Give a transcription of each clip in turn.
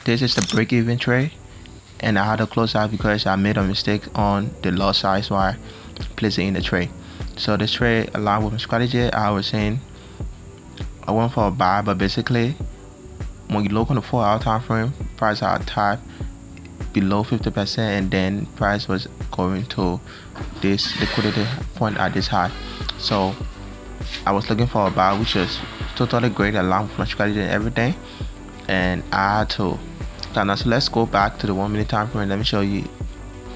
This is the break-even trade, and I had to close out because I made a mistake on the lot size while placing in the trade. So this trade aligned with my strategy. I was saying I went for a buy, but basically when you look on the 4-hour time frame, price had tapped below 50%, and then price was going to this liquidity point at this high. So I was looking for a buy, which is totally great, along with my strategy and everything, and I had to. Now, so let's go back to the 1 minute time frame. Let me show you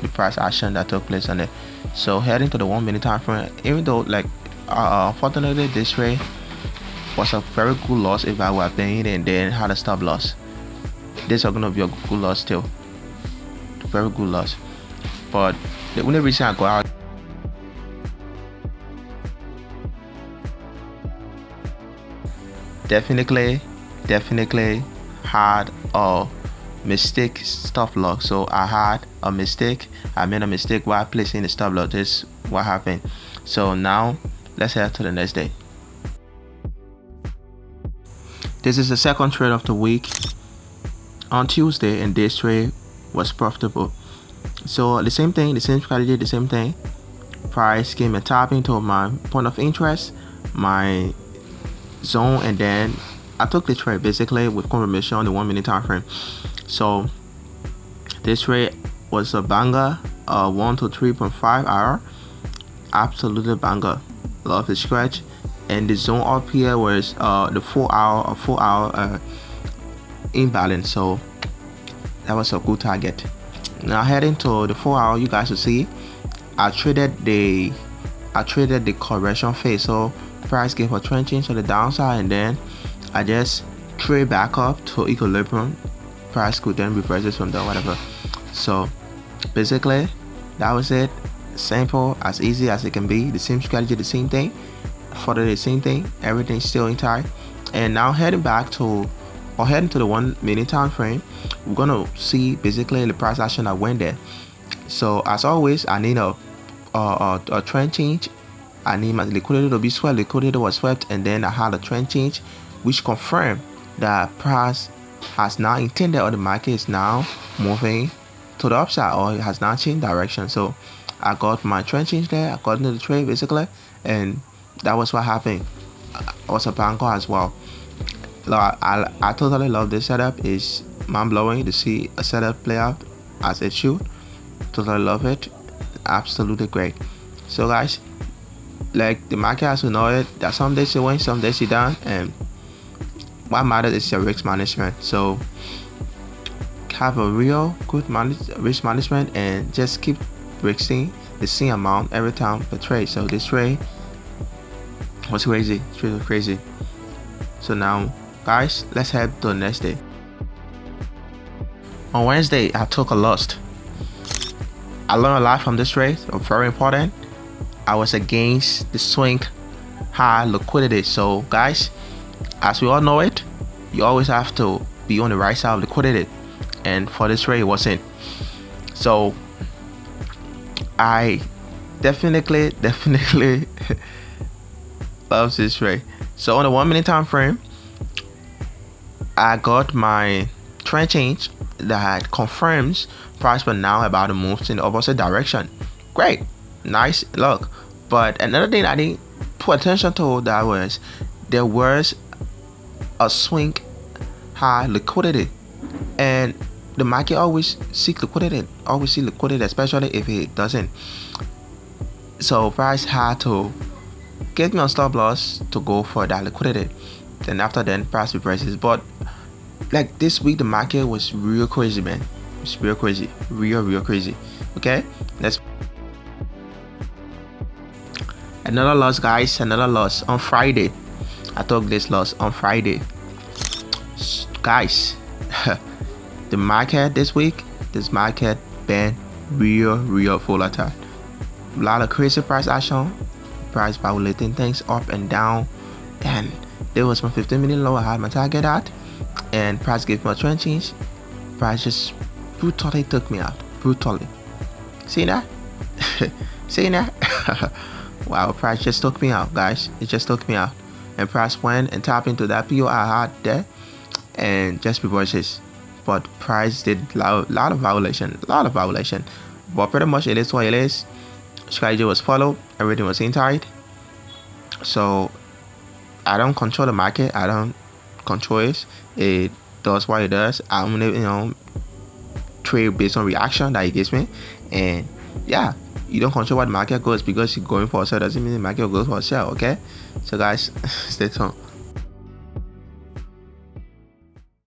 the price action that took place on it. So heading to the 1 minute time frame, even though unfortunately this trade was a very good loss if I were playing it and then had a stop loss. This is gonna be a good loss still, very good loss. But the only reason I go out definitely had a mistake stop loss. So I had a mistake. I made a mistake while placing the stop loss. This is what happened. So now let's head to the next day. This is the second trade of the week on Tuesday, and this trade was profitable. So the same thing, the same strategy, the same thing. Price came and tapped into my point of interest, my zone, and then I took the trade basically with confirmation on the 1 minute time frame. So this trade was a banger, 1 to 3.5 hour, absolutely banger. Love the scratch, and the zone up here was the 4 hour imbalance. So that was a good target. Now heading to the 4 hour, you guys will see I traded the correction phase. So price gave a trend change to the downside, and then I just trade back up to equilibrium. Price could then reverse it from there, whatever. So basically that was it. Simple, as easy as it can be. The same strategy, the same thing, for the same thing, everything's still intact. And now heading to the 1 minute time frame, we're gonna see basically the price action that went there. So as always, I need a trend change. I need my liquidity to be swept. Liquidity was swept, and then I had a trend change which confirmed that price has now intended, or the market is now moving to the upside, or it has now changed direction. So I got my trend change there according to the trade basically, and that was what happened. I was a banker as well. I totally love this setup. It's mind-blowing to see a setup play out as it should. Totally love it. Absolutely great. So guys, like the market has to know it, that some days you win, some days you don't, and what matters is your risk management. So have a real good risk management, and just keep risking the same amount every time per trade. So this trade was crazy. It's really crazy. So now guys, let's head to the next day. On Wednesday, I took a loss. I learned a lot from this trade. Very important. I was against the swing high liquidity. So guys, as we all know it, you always have to be on the right side of liquidity, and for this trade it wasn't. So I definitely love this trade. So on the 1 minute time frame, I got my trend change that confirms price but now about to move in the opposite direction. Great, nice look. But another thing I didn't put attention to, that was there was a swing high liquidity, and the market always seek liquidity, especially if it doesn't. So price had to get me on stop loss to go for that liquidity. Then after then price reverses. But like this week the market was real crazy, man. It's real crazy, real crazy. Okay, let's another loss, guys. Another loss on Friday. I took this loss on Friday, guys. The market this week, this market been real volatile. A lot of crazy price action, price violating things up and down, and there was my 15-minute low. I had my target at, and price gave me a trend change. Price just brutally took me out, brutally. See that? See that? Wow, price just took me out, guys. It just took me out, and price went and tapped into that PO I had there, and just reverses. but price did lot of violation. But pretty much it is what it is. Strategy was followed, everything was inside. So I don't control the market, I don't control it. It does what it does. I'm gonna trade based on reaction that it gives me. And yeah, you don't control what the market goes. Because you're going for a sell doesn't mean the market goes for a sell. Okay, so guys, stay tuned.